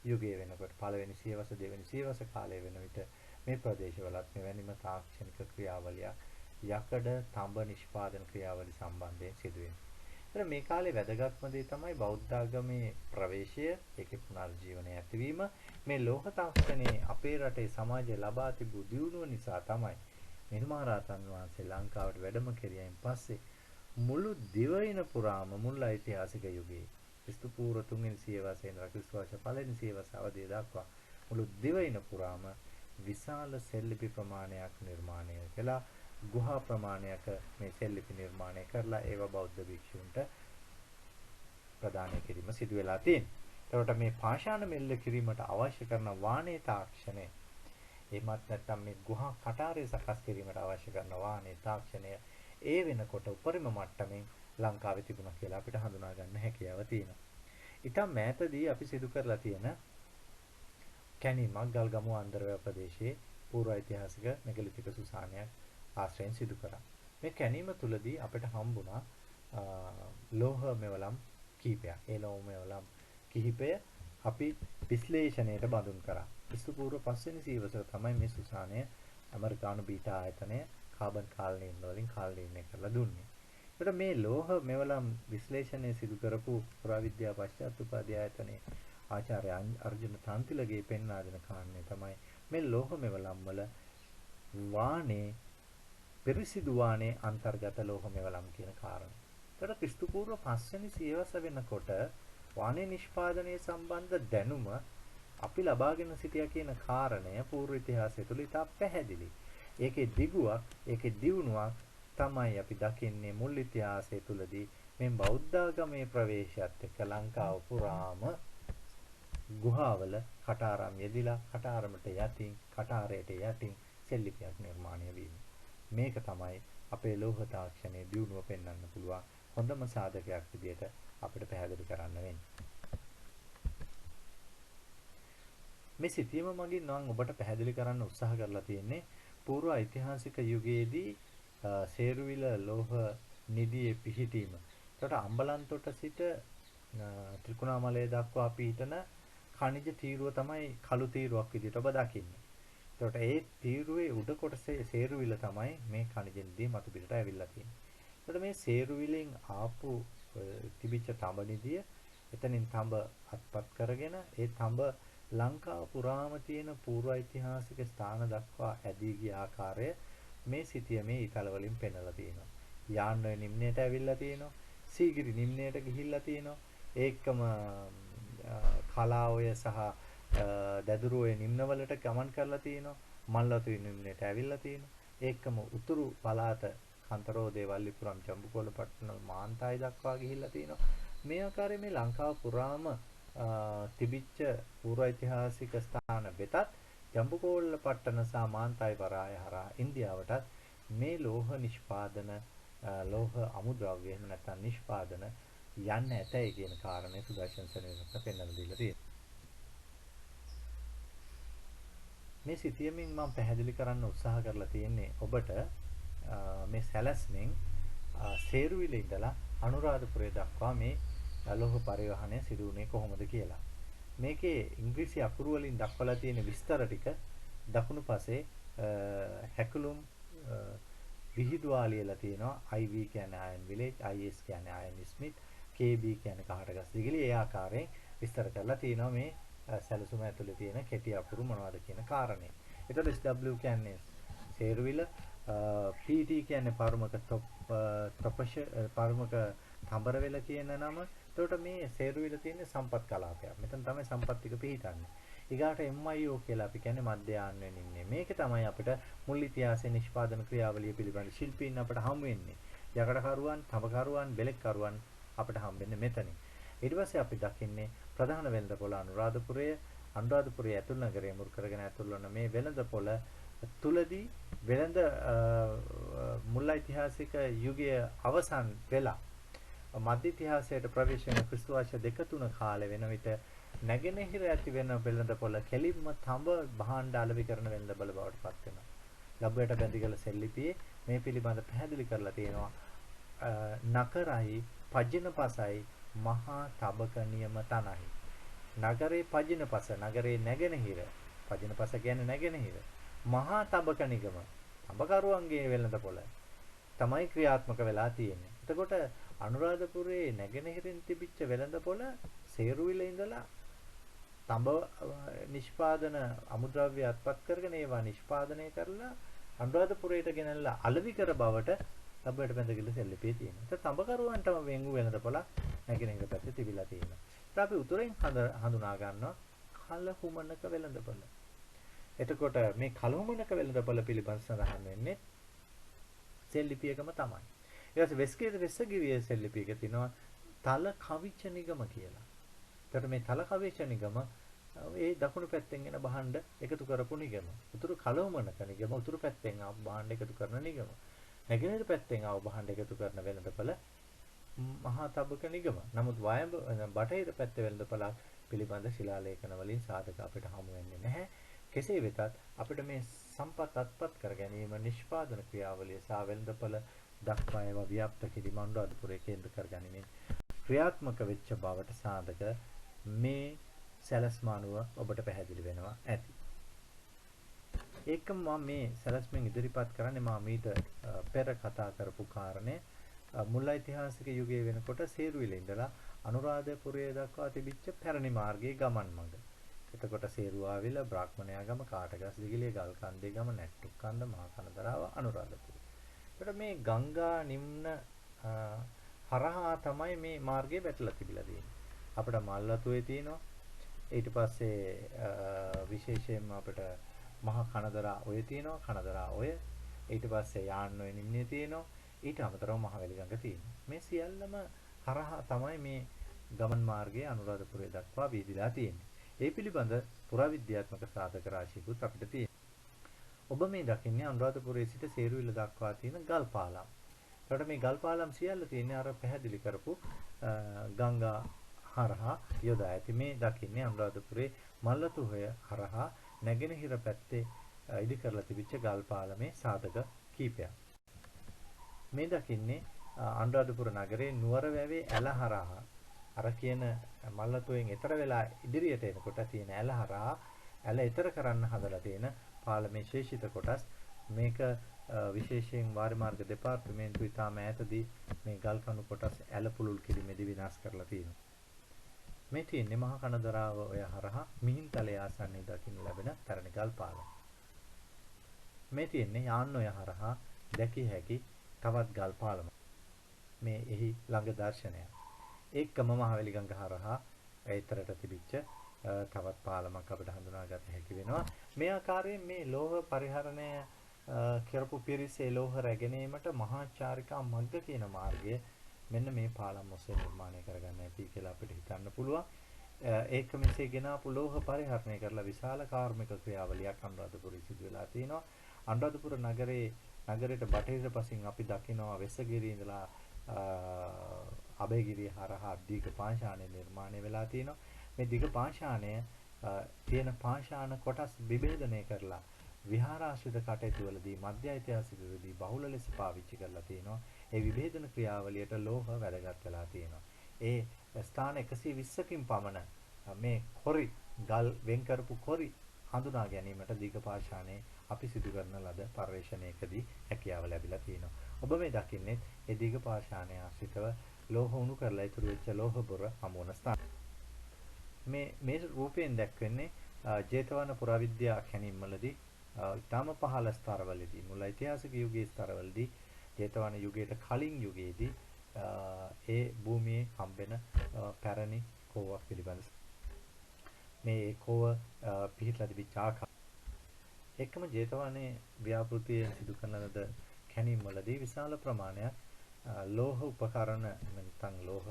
යුගයේ වෙනකොට පළවෙනි සියවස දෙවෙනි සියවස කාලයේ වෙන විට මේ ප්‍රදේශවලත් මෙවැනිම තාක්ෂණික ක්‍රියාවලියක් යකඩ තඹ නිෂ්පාදන ක්‍රියාවලිය සම්බන්ධයෙන් සිදුවෙනවා. ඒතර මේ කාලේ වැදගත්ම දේ තමයි බෞද්ධ ආගමේ ප්‍රවේශය, ඒකේ පුනර්ජීවනය ඇතිවීම. මේ ලෝහ තාක්ෂණයේ අපේ රටේ සමාජය ලබා තිබූ දියුණුව නිසා තමයි මිහිඳු මහ රහතන් වහන්සේ ලංකාවට වැඩම කෙරියයින් පස්සේ මුළු දිවයින පුරාම මුල් ඓතිහාසික යුගයේ ක්‍රිස්තු පූර්ව 3 වෙනි සියවසේ ඉඳලා ක්‍රිස්තු වර්ෂ 5 වෙනි සියවස අවධිය දක්වා මුළු දිවයින පුරාම විශාල සෙල්ලිපි ප්‍රමාණයක් නිර්මාණය කළා. ගුහා ප්‍රමාණයක මේ සෙල්ලිපි නිර්මාණය කරලා ඒවා බෞද්ධ භික්ෂුන්ට ප්‍රදානය කිරීම සිදු වෙලා තියෙනවා. එතකොට මේ පාෂාණ මෙල්ල කිරීමට අවශ්‍ය කරන වානේ තාක්ෂණය එහෙමත් නැත්නම් මේ ගුහා කටාරය සකස් කිරීමට අවශ්‍ය කරන වානේ තාක්ෂණය ඒ වෙනකොට උපරිම මට්ටමින් ලංකාවේ තිබුණා කියලා අපිට හඳුනා ගන්න හැකියාව තියෙනවා. ඊටම මෑතදී අපි සිදු කරලා තියෙන කැණීමක් ගල්ගමුව අන්දරවැව ප්‍රදේශයේ පූර්ව ඓතිහාසික මෙගලිතික සුසානයක් ආශ්‍රයෙන් සිදු කරා. මේ කැණීම තුලදී අපිට හම්බුණා ලෝහ මෙවලම් කීපයක්. ඒ ලෝහ මෙවලම් කිහිපය අපි විශ්ලේෂණයට බඳුන් කරා. ක්‍රිස්තු පූර්ව 5 වෙනි සියවසේ තමයි මේ සුසානය ඇමරිකානු බීටා ආයතනය කාබන් කාලනීයන වලින් කාලනීයනය කරලා දුන්නේ. ඒකට මේ ලෝහ මෙවලම් විශ්ලේෂණය සිදු කරපු පුරාවිද්‍යා පශ්චාත් උපාධි ආයතනයේ ආචාර්ය අර්ජුන තන්තිලගේ පෙන්වා දෙන කාරණේ තමයි මේ ලෝහ මෙවලම් වල වානේ පිරිසිදු වානේ අන්තර්ගත ලෝහ මෙවලම් කියන කාරණය. ඒකට ක්‍රිස්තු පූර්ව 5 වෙනි සියවස වෙනකොට වානේ නිෂ්පාදනයේ සම්බන්ධ දැනුම අපි ලබාගෙන සිටියා කියන කාරණය පූර්ව ඉතිහාසය තුළ ඉතා පැහැදිලි. ඒකේ දිගුවක්, ඒකේ දියුණුවක් තමයි අපි දකින්නේ මුල් ඉතිහාසය තුළදී මේ බෞද්ධාගමේ ප්‍රවේශයත් එක්ක ලංකාව පුරාම ගුහාවල කටාරම් යෙදිලා කටාරමට යටින් කටාරයට යටින් සෙල්ලිපියක් නිර්මාණය වීම. මේක තමයි අපේ ලෝහ තාක්ෂණයේ දියුණුව පෙන්වන්න පුළුවන් හොඳම සාධකයක් විදිහට අපිට පැහැදිලි කරන්න වෙන්නේ. මේ සිතියම මගින් නම් ඔබට පැහැදිලි කරන්න උත්සාහ කරලා තියෙන්නේ පූර්ව ඓතිහාසික යුගයේදී සේරුවිල ලෝහ නිධියේ පිහිටීම. ඒකට අම්බලන්තොට සිට ත්‍රිකුණාමලය දක්වා අපි හිතන ඛනිජ තීරුව තමයි කළු තීරුවක් විදිහට ඔබ දකින්නේ. ඒකට ඒ තීරුවේ උඩ කොටසේ සේරුවිල තමයි මේ ඛනිජ නිධිය මතු පිටට ඇවිල්ලා තියෙන්නේ. ඒකට මේ සේරුවිලෙන් ආපු තිබිච්ච තඹ නිධිය එතනින් තඹ අත්පත් කරගෙන ඒ තඹ ලංකාව පුරාම තියෙන පූර්ව ඓතිහාසික ස්ථාන දක්වා ඇදී ගිය ආකාරය මේ සිතිය මේ ඊතල වලින් පෙන්වලා තියෙනවා. යාන්වය නිම්නයට ඇවිල්ලා තියෙනවා. සීගිරි නිම්නයට ගිහිල්ලා තියෙනවා. ඒකම කලාඔය සහ දැදුරුවේ නිම්නවලට ගමන් කරලා තියෙනවා. මල්වතුයි නිම්නයට ඇවිල්ලා තියෙනවා. ඒකම උතුරු පළාත කන්තරෝදේ වල්ලිපුරම් ජම්බුකොළපට්ටනම මාන්තායි දක්වා ගිහිල්ලා තියෙනවා. මේ ආකාරයේ මේ ලංකාව පුරාම තිබිච්ච පූර්ව ඓතිහාසික ස්ථාන වෙතත් ජම්බුකොළපට්ටන සහ මාන්තායි පරාය හරහා ඉන්දියාවටත් මේ ලෝහ නිෂ්පාදන ලෝහ අමුද්‍රව්‍ය එහෙම නැත්නම් නිෂ්පාදන යන්න ඇතයි කියන කාරණේ සුදර්ශන සෙනෙවිරත්න පෙන්වලා දීලා තියෙනවා. මේ සිතියමින් මම පැහැදිලි කරන්න උත්සාහ කරලා තියෙන්නේ ඔබට මේ සැලැස්මෙන් සේරුවිල ඉඳලා අනුරාධපුරය දක්වා මේ ලෝහ පරිවහනය සිදු වුණේ කොහොමද කියලා. මේකේ ඉංග්‍රීසි අකුරු වලින් දක්වලා තියෙන විස්තර ටික දකුණු පසේ හැකුළුම් විහිදුවා ලියලා තියෙනවා. IV කියන්නේ iron village, IS කියන්නේ iron smith, KB කියන්නේ කහටගස් දිගලි. ඒ ආකාරයෙන් විස්තර කරලා තියෙනවා මේ සැලසුම ඇතුලේ තියෙන කෙටි අකුරු මොනවද කියන කාරණේ. එතකොට SW කියන්නේ සේරුවිල, PT කියන්නේ පරමක තොපෂ පරමක තඹරවෙල කියන නම. එතකොට මේ සේරුවිල තියෙන සම්පත් කලාපයක්. මෙතන තමයි සම්පත් ටික පිහිටන්නේ. ඊගාට MIO කියලා අපි කියන්නේ මධ්‍යාහ්න වෙනින්නේ. මේක තමයි අපිට මුල් ඉතිහාසයේ නිෂ්පාදන ක්‍රියාවලිය පිළිබඳ ශිල්පීන් අපිට හමු වෙන්නේ. යකඩකරුවන්, තඹකරුවන්, බෙලෙක්කරුවන් අපිට හම්බෙන්නේ මෙතනින්. ඊට පස්සේ අපි දකින්නේ ප්‍රධාන වෙළඳපොළ අනුරාධපුරය ඇතුළු නගරයේ මුල් කරගෙන ඇතුළු වන මේ වෙළඳපොළ තුලදී වෙළඳ මුල් ඓතිහාසික යුගය අවසන් වෙලා මධ්‍ය ඉතිහාසයට ප්‍රවේශ වෙන ක්‍රිස්තු වර්ෂ 2-3 කාලේ වෙන විට නැගෙනහිර ඇති වෙන වෙළඳපොළ කෙලින්ම තඹ භාණ්ඩ අලෙවි කරන වෙළඳපොළ බවට පත් වෙනවා. ලබ්බයට බැඳිගල සෙල්ලිපියේ මේ පිළිබඳ පැහැදිලි කරලා තියෙනවා. නකරයි පජිනපසයි මහා තබක නියම තනයි. නගරේ පජිනපස නගරේ නැගෙනහිර පජිනපස කියන්නේ නැගෙනහිර මහා තබක නිගම තඹකරුවන්ගේ වෙළඳපොළ තමයි ක්‍රියාත්මක වෙලා තියෙන්නේ. එතකොට අනුරාධපුරයේ නැගෙනහිරින් තිබිච්ච වෙළඳපොළ සේරුවිල ඉඳලා තඹ නිෂ්පාදන අමුද්‍රව්‍ය අත්පත් කරගෙන ඒවා නිෂ්පාදනය කරලා අනුරාධපුරයට ගෙනල්ලා අලෙවි කර බවට තඹයට බැඳගිල්ල සෙල්ලිපියේ තියෙනවා. ඒත් තඹකරුවන්ටම වෙන්ගු වෙළඳපොළ නැගෙනහිර පැත්තේ තිබිලා තියෙනවා. ඊට අපි උතුරෙන් හඳුනා ගන්නවා කලහුමනක වෙළඳපොළ. එතකොට මේ කලහුමනක වෙළඳපොළ පිළිබඳ සඳහන් වෙන්නේ සෙල්ලිපියකම තමයි. ඊට පස්සේ වෙස්සගිරියේ සෙල්ලිපියක තියෙනවා තල කවිච නිගම කියලා. එතකොට මේ තල කවිච නිගම ඒ දකුණු පැත්තෙන් එන භාණ්ඩ එකතු කරපු නිගම. උතුරු කලවමනක නිගම උතුරු පැත්තෙන් ආව භාණ්ඩ එකතු කරන නිගම. නැගෙනහිර පැත්තෙන් ආව භාණ්ඩ එකතු කරන වෙළඳපළ මහා තබ්බක නිගම. නමුත් වයඹ බටහිර පැත්තේ වෙළඳපළ පිළිබඳ ශිලාලේඛන වලින් සාධක අපිට හමු වෙන්නේ නැහැ. කෙසේ වෙතත් අපිට මේ සම්පත් අත්පත් කර ගැනීම නිෂ්පාදන ක්‍රියාවලිය සහ වෙළඳපළ දක්වා ඒවා ව්‍යාප්ත කිරීම අනුරාධපුරයේ කේන්ද්‍ර කර ගැනීමෙන් ක්‍රියාත්මක වෙච්ච බවට සාධක මේ සැලැස්ම අනුව ඔබට පැහැදිලි වෙනවා ඇති. ඒකම මම මේ සැලැස්මෙන් ඉදිරිපත් කරන්නේ මම මීට පෙර කතා කරපු කාරණේ මුල් ඓතිහාසික යුගයේ වෙනකොට සේරුවිල ඉඳලා අනුරාධපුරය දක්වා තිබිච්ච පැරණි මාර්ගයේ ගමන් මඟ. එතකොට සේරුවාවිල, බ්‍රාහ්මණයාගම, කාටගස් දිගිලිය, ගල්කන්දේ ගම, නැට්ටුකන්ද, මහා කනදරාව, අනුරාධපුර. එතකොට මේ ගංගා නිම්න හරහා තමයි මේ මාර්ගය වැටලා තිබිලා තියෙන්නේ. අපිට මල්වතුවේ තියෙනවා. ඊට පස්සේ විශේෂයෙන්ම අපිට මහා කනදරා ඔය තියෙනවා. කනදරා ඔය. ඊට පස්සේ යාන්ඔය නිම්නේ තියෙනවා. ඊට අමතරව මහවැලි ගඟ තියෙනවා. මේ සියල්ලම හරහා තමයි මේ ගමන් මාර්ගයේ අනුරාධපුරය දක්වා වීදිලා තියෙන්නේ. ඒ පිළිබඳ පුරාවිද්‍යාත්මක සාධක රාශියකුත් අපිට තියෙනවා. ඔබ මේ දකින්නේ අනුරාධපුරයේ සිට සේරුවිල දක්වා තියෙන ගල් පාලම්. ඒකට මේ ගල් පාලම් සියල්ල තියෙන්නේ අර පැහැදිලි කරපු ගංගා හරහා යොදා ඇති. මේ දකින්නේ අනුරාධපුරයේ මල්වතුහය හරහා නැගෙනහිර පැත්තේ ඉදි කරලා තිබිච්ච ගල් පාලමේ සාධක කීපයක්. මේ දකින්නේ අනුරාධපුර නගරයේ නුවරවැවේ ඇල හරහා අර කියන මල්වතුවෙන් එතර වෙලා ඉදිරියට එනකොට තියෙන ඇල හරහා ඇල එතර කරන්න හදලා තියෙන පාලමේ ශේෂිත කොටස් මේක විශේෂයෙන් වාරි මාර්ග දෙපාර්තමේන්තුව ඉතාම ඈතදී මේ ගල් කණු කොටස් ඇල පුළුල් කිරීමේදී විනාශ කරලා තියෙනවා. මේ තියෙන්නේ මහා කනදරාව ඔය හරහා මිහින්තලේ ආසන්නයේ දකින්න ලැබෙන තරණ ගල් පාලම. මේ තියෙන්නේ යාන්ඔය හරහා දැකිය හැකි තවත් ගල් පාලම. මේ එහි ළඟ දර්ශනය. ඒකම මහවැලි ගඟ හරහා ඒතරට තිබිච්ච තවත් පාලමක් අපිට හඳුනාගත හැකි වෙනවා. මේ ආකාරයෙන් මේ ලෝහ පරිහරණය කරපු පිරිසේ ලෝහ රැගෙනීමට මහා චාරිකා මග්ග කියන මාර්ගය මෙන්න මේ පාලම් ඔස්සේ නිර්මාණය කරගන්න ඇති කියලා අපිට හිතන්න පුළුවන්. ඒක මෙසේ ගෙන ආපු ලෝහ පරිහරණය කරලා විශාල කාර්මික ක්‍රියාවලියක් අනුරාධපුරයේ සිදු වෙලා තිනවා. අනුරාධපුර නගරයට බටහිර පසින් අපි දකිනවා වෙස්සගිරිය ඉඳලා අබේගිරිය හරහා දීඝ පාෂාණය නිර්මාණය වෙලා තිනවා. මේ දීඝ පාෂාණය තියෙන පාෂාණ කොටස් විභේදනය කරලා විහාරාශ්‍රිත කටයුතු වලදී මධ්‍ය ඓතිහාසික යුගයේදී බහුල ලෙස පාවිච්චි කරලා තිනවා. ඒ විභේදන ක්‍රියාවලියට ලෝහ වැදගත් වෙලා තියෙනවා. ඒ ස්ථාන 120කින් පමණ මේ කොරි ගල් වෙන් කරපු කොරි හඳුනා ගැනීමට දීඝපාෂාණයේ අපි සිදු කරන ලද පර්යේෂණයකදී හැකියාව ලැබිලා තියෙනවා. ඔබ මේ දකින්නේ ඒ දීඝපාෂාණය ආශ්‍රිතව ලෝහ උණු කරලා ඉතුරු වෙච්ච ලෝහ බොර හමුවන ස්ථාන. මේ රූපයෙන් දැක්වෙන්නේ ජේතවන පුරාවිද්‍යා කැණීම්වලදී ඊටම පහළ ස්තරවලදී මුල ඓතිහාසික යුගයේ ස්තරවලදී ජේතවන යුගයට කලින් යුගයේදී ඒ භූමියේ හම්බෙන පැරණි කෝවක් පිළිබඳ මේ කෝව පිහිටලා තිබිච්ච ආකාරය. එකම ජේතවනයේ ව්‍යාපෘතියේ සිදු කරන ලද කැණීම්වලදී විශාල ප්‍රමාණයක් ලෝහ උපකරණ නැත්නම් ලෝහ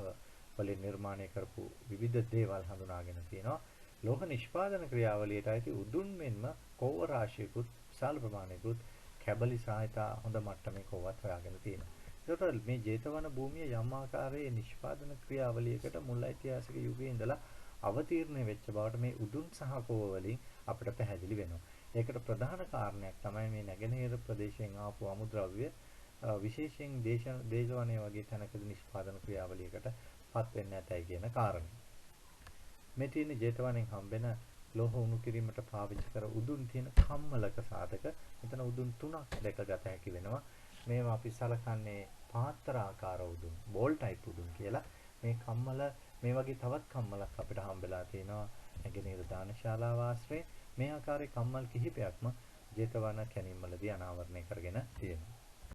වලින් නිර්මාණය කරපු විවිධ දේවල් හඳුනාගෙන තියෙනවා. ලෝහ නිෂ්පාදන ක්‍රියාවලියට අයිති උදුන් මෙන්ම කෝව රාශියකුත් විශාල ප්‍රමාණයකුත් කැබලි සාහිතා හොඳ මට්ටමේ කෝවත් හොයාගෙන තියෙනවා. ඒකට මේ ජේතවන භූමිය යම් ආකාරයේ නිෂ්පාදන ක්‍රියාවලියකට මුල් ඓතිහාසික යුගයේ ඉඳලා අවතීර්ණ වෙච්ච බවට මේ උදුන් සහ කෝව වලින් අපිට පැහැදිලි වෙනවා. ඒකට ප්‍රධාන කාරණයක් තමයි මේ නැගෙනහිර ප්‍රදේශයෙන් ආපු අමුද්‍රව්‍ය විශේෂයෙන් දේශවනයේ වගේ තැනකදී නිෂ්පාදන ක්‍රියාවලියකට පත් වෙන්නේ නැතයි කියන කාරණය. මේ තියෙන ජේතවනෙන් හම්බෙන ලෝහ උණු කිරීමට පාවිච්චි කර උදුන් තියෙන කම්මලක සාධක මෙතන උදුන් තුනක් දැකගත හැකි වෙනවා. මේවා අපි සලකන්නේ පාත්‍ර ආකාර උදුන්, බෝල් ටයිප් උදුන් කියලා. මේ කම්මල මේ වගේ තවත් කම්මලක් අපිට හම්බෙලා තියෙනවා නැගෙනහිර දානශාලාව ආශ්‍රේ. මේ ආකාරයේ කම්මල් කිහිපයක්ම ජේතවන කැණීම්වලදී අනාවරණය කරගෙන තියෙනවා.